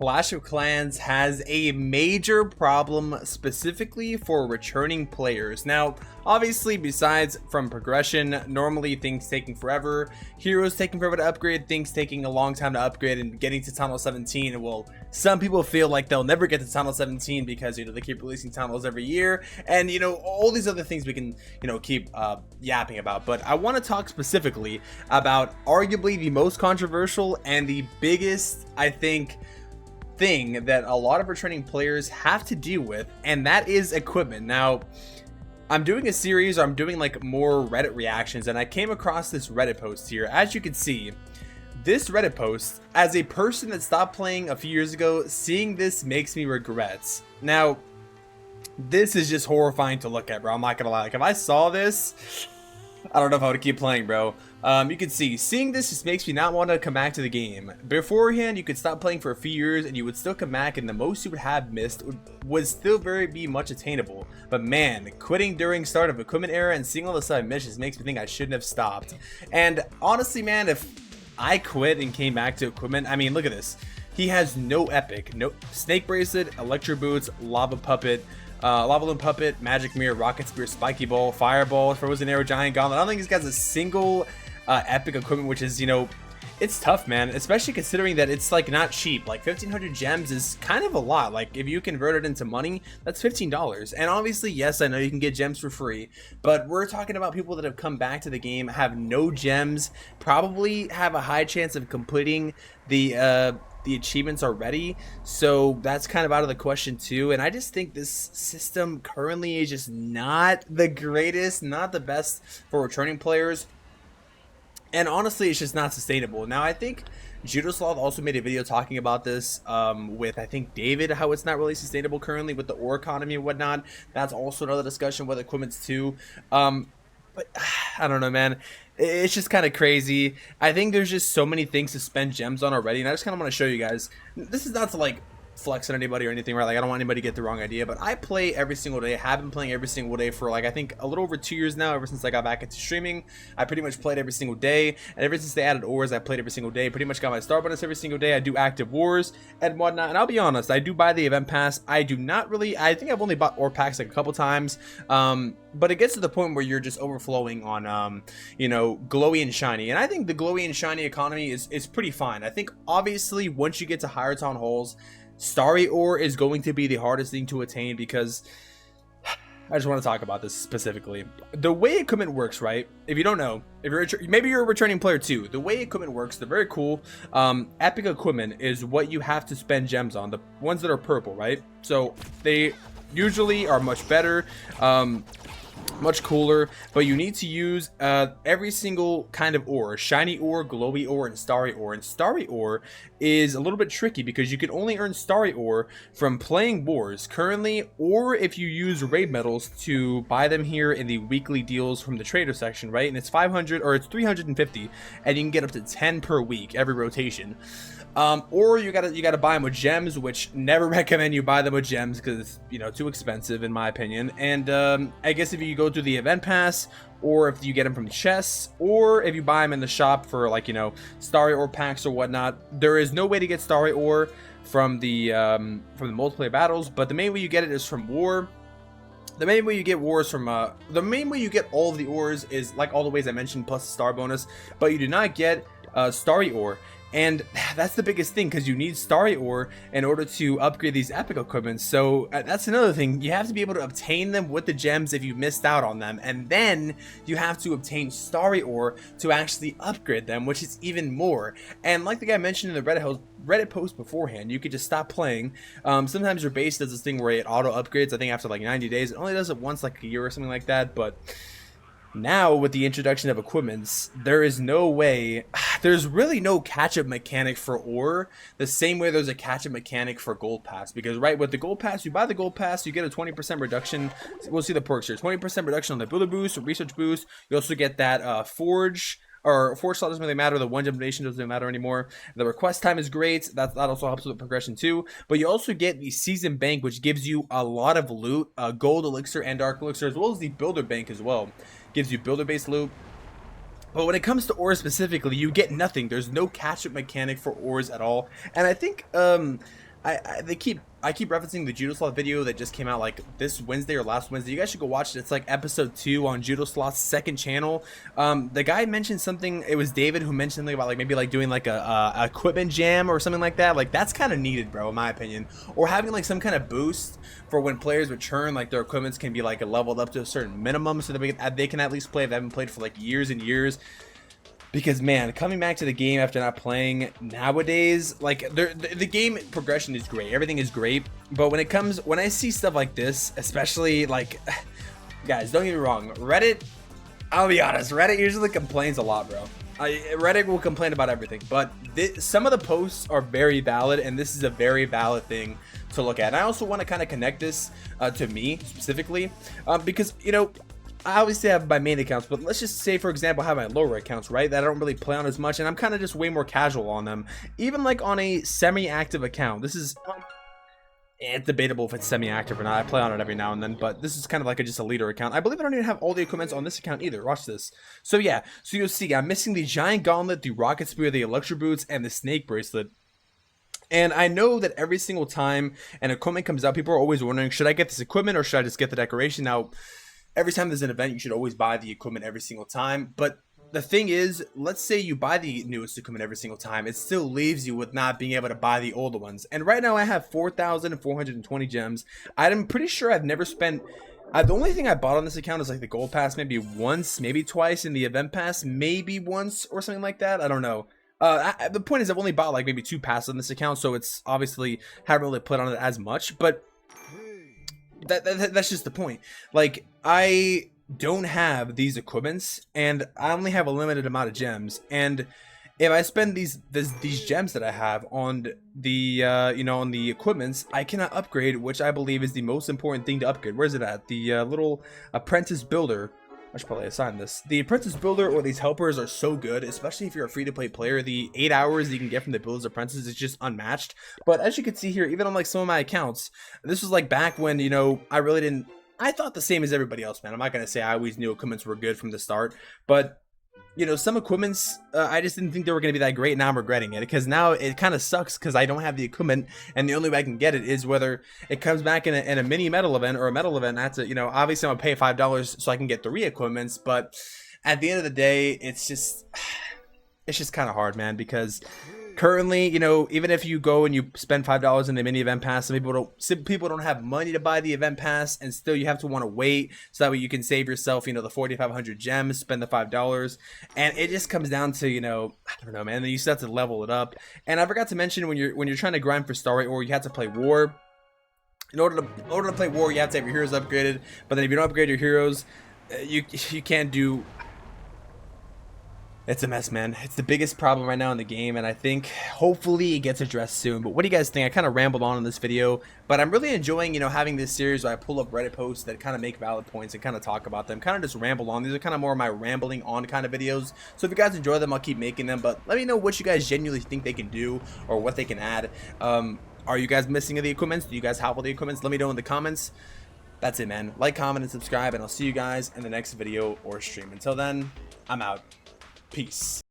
Clash of Clans has a major problem specifically for returning players. Now, obviously, besides from progression, normally things taking forever, heroes taking forever to upgrade, things taking a long time to upgrade, and getting to Tunnel 17. Well, some people feel like they'll never get to Tunnel 17 because, they keep releasing tunnels every year, and, all these other things we can, keep yapping about. But I want to talk specifically about arguably the most controversial and the biggest, I think, thing that a lot of returning players have to deal with, and that is equipment. Now, I'm doing a series, or I'm doing like more Reddit reactions, and I came across this Reddit post here. As you can see, this Reddit post, as a person that stopped playing a few years ago, seeing this makes me regret. Now, this is just horrifying to look at, bro. I'm not gonna lie. Like, if I saw this, I don't know if I would keep playing, bro. You can see, seeing this just makes me not want to come back to the game. Beforehand, you could stop playing for a few years and you would still come back, and the most you would have missed would still be much attainable. But man, quitting during start of equipment era and seeing all the side missions makes me think I shouldn't have stopped. And honestly, man, if I quit and came back to equipment, I mean, look at this. He has no epic, no snake bracelet, electro boots, lava puppet, Lava Loon Puppet, Magic Mirror, Rocket Spear, Spiky Ball, Fireball, Frozen Arrow, Giant Gauntlet. I don't think this guy's a single epic equipment, which is, it's tough, man, especially considering that it's like not cheap. Like 1,500 gems is kind of a lot. Like if you convert it into money, that's $15. And obviously, yes, I know you can get gems for free, but we're talking about people that have come back to the game, have no gems, probably have a high chance of completing the achievements already, so that's kind of out of the question too. And I just think this system currently is just not the greatest, not the best for returning players, and honestly it's just not sustainable. Now, I think Judosloth also made a video talking about this with, I think, David, how it's not really sustainable currently with the ore economy and whatnot. That's also another discussion with equipments too. But I don't know, man. It's just kind of crazy. I think there's just so many things to spend gems on already, and I just kind of want to show you guys. This is not to like flex on anybody or anything, right? Like, I don't want anybody to get the wrong idea, but I play every single day. I have been playing every single day for, like, I think a little over 2 years now. Ever since I got back into streaming, I pretty much played every single day, and ever since they added ores, I played every single day. Pretty much got my star bonus every single day. I do active wars and whatnot, and I'll be honest, I do buy the event pass. I do not really, I think I've only bought ore packs like a couple times, but it gets to the point where you're just overflowing on glowy and shiny, and I think the glowy and shiny economy is pretty fine. I think obviously once you get to higher town halls, starry ore is going to be the hardest thing to attain, because I just want to talk about this specifically. The way equipment works, right? If you don't know, if you're maybe you're a returning player too, the way equipment works, they're very cool. Epic equipment is what you have to spend gems on, the ones that are purple, right? So they usually are much better, much cooler, but you need to use every single kind of ore: shiny ore, glowy ore, and starry ore. And starry ore is a little bit tricky because you can only earn starry ore from playing wars currently, or if you use raid medals to buy them here in the weekly deals from the trader section, right? And it's 500, or it's 350, and you can get up to 10 per week every rotation. Or you gotta buy them with gems, which never recommend you buy them with gems because it's too expensive in my opinion. And I guess if you go through the event pass, or if you get them from chests, or if you buy them in the shop for like starry ore packs or whatnot, there is no way to get starry ore from the multiplayer battles. But the main way you get it is from war. The main way you get wars from the main way you get all of the ores is like all the ways I mentioned plus the star bonus, but you do not get starry ore. And that's the biggest thing, because you need starry ore in order to upgrade these epic equipments. So that's another thing. You have to be able to obtain them with the gems if you missed out on them, and then you have to obtain starry ore to actually upgrade them, which is even more. And like the guy mentioned in the Reddit post beforehand, you could just stop playing. Sometimes your base does this thing where it auto upgrades. I think after like 90 days, it only does it once, like a year or something like that. But now with the introduction of equipments, there is no way, there's really no catch-up mechanic for ore the same way there's a catch-up mechanic for gold pass. Because right, with the gold pass, you buy the gold pass, you get a 20% reduction. We'll see the perks here: 20% reduction on the builder boost, research boost. You also get that forge slot doesn't really matter. The one gem donation doesn't matter anymore. The request time is great. That also helps with progression too. But you also get the season bank, which gives you a lot of loot, gold elixir and dark elixir, as well as the builder bank as well. Gives you builder based loot. But when it comes to ores specifically, you get nothing. There's no catch-up mechanic for ores at all. And I think I keep referencing the Judo Sloth video that just came out like this Wednesday or last Wednesday. You guys should go watch it. It's like episode 2 on Judo Sloth's second channel. The guy mentioned something. It was David who mentioned something about like maybe like doing like a equipment jam or something like that. Like that's kind of needed, bro, in my opinion. Or having like some kind of boost for when players return, like their equipments can be like leveled up to a certain minimum so that they can at least play if they haven't played for like years and years. Because man, coming back to the game after not playing nowadays, like the game progression is great, everything is great, but when I see stuff like this, especially like, guys, don't get me wrong, Reddit, I'll be honest, Reddit usually complains a lot, bro. Reddit will complain about everything, but some of the posts are very valid, and this is a very valid thing to look at. And I also want to kind of connect this to me specifically, because you know, I obviously have my main accounts, but let's just say, for example, I have my lower accounts, right, that I don't really play on as much, and I'm kind of just way more casual on them. Even like on a semi-active account, this is, it's debatable if it's semi-active or not. I play on it every now and then, but this is kind of like just a leader account. I believe I don't even have all the equipments on this account either. Watch this. So yeah, so you'll see I'm missing the Giant Gauntlet, the Rocket Spear, the Electro Boots, and the Snake Bracelet. And I know that every single time an equipment comes out, people are always wondering, should I get this equipment or should I just get the decoration? Now, every time there's an event, you should always buy the equipment every single time. But the thing is, let's say you buy the newest equipment every single time, it still leaves you with not being able to buy the older ones. And right now I have 4,420 gems. I'm pretty sure I've never spent... the only thing I bought on this account is like the gold pass maybe once, maybe twice, in the event pass maybe once or something like that. I don't know. The point is I've only bought like maybe 2 passes on this account, so it's obviously haven't really put on it as much, but that's just the point. Like, I don't have these equipments, and I only have a limited amount of gems, and if I spend these gems that I have on the you know, on the equipments, I cannot upgrade, which I believe is the most important thing to upgrade. Where's it at? The little apprentice builder. I should probably assign this. The apprentice builder or these helpers are so good, especially if you're a free-to-play player. The 8 hours that you can get from the builder's apprentices is just unmatched. But as you can see here, even on like some of my accounts, this was like back when, you know, I thought the same as everybody else, man. I'm not gonna say I always knew equipments were good from the start, but you know, some equipments, I just didn't think they were going to be that great. Now I'm regretting it, because now it kind of sucks because I don't have the equipment, and the only way I can get it is whether it comes back in a mini medal event or a medal event. I have to, you know, obviously I'm going to pay $5 so I can get 3 equipments, but at the end of the day, it's just kind of hard, man, because currently, you know, even if you go and you spend $5 in the mini event pass, some people don't have money to buy the event pass, and still you have to want to wait so that way you can save yourself, you know, the 4,500 gems, spend the $5, and it just comes down to, you know, I don't know, man. Then you still have to level it up. And I forgot to mention, when you're trying to grind for star rate, or you have to play war. In order to play war, you have to have your heroes upgraded. But then if you don't upgrade your heroes, you can't do. It's a mess, man. It's the biggest problem right now in the game, and I think hopefully it gets addressed soon. But what do you guys think? I kind of rambled on in this video, but I'm really enjoying, you know, having this series where I pull up Reddit posts that kind of make valid points and kind of talk about them, kind of just ramble on. These are kind of more of my rambling on kind of videos. So if you guys enjoy them, I'll keep making them, but let me know what you guys genuinely think they can do or what they can add. Are you guys missing the equipments? Do you guys have all the equipments? Let me know in the comments. That's it, man. Like, comment, and subscribe, and I'll see you guys in the next video or stream. Until then, I'm out. Peace.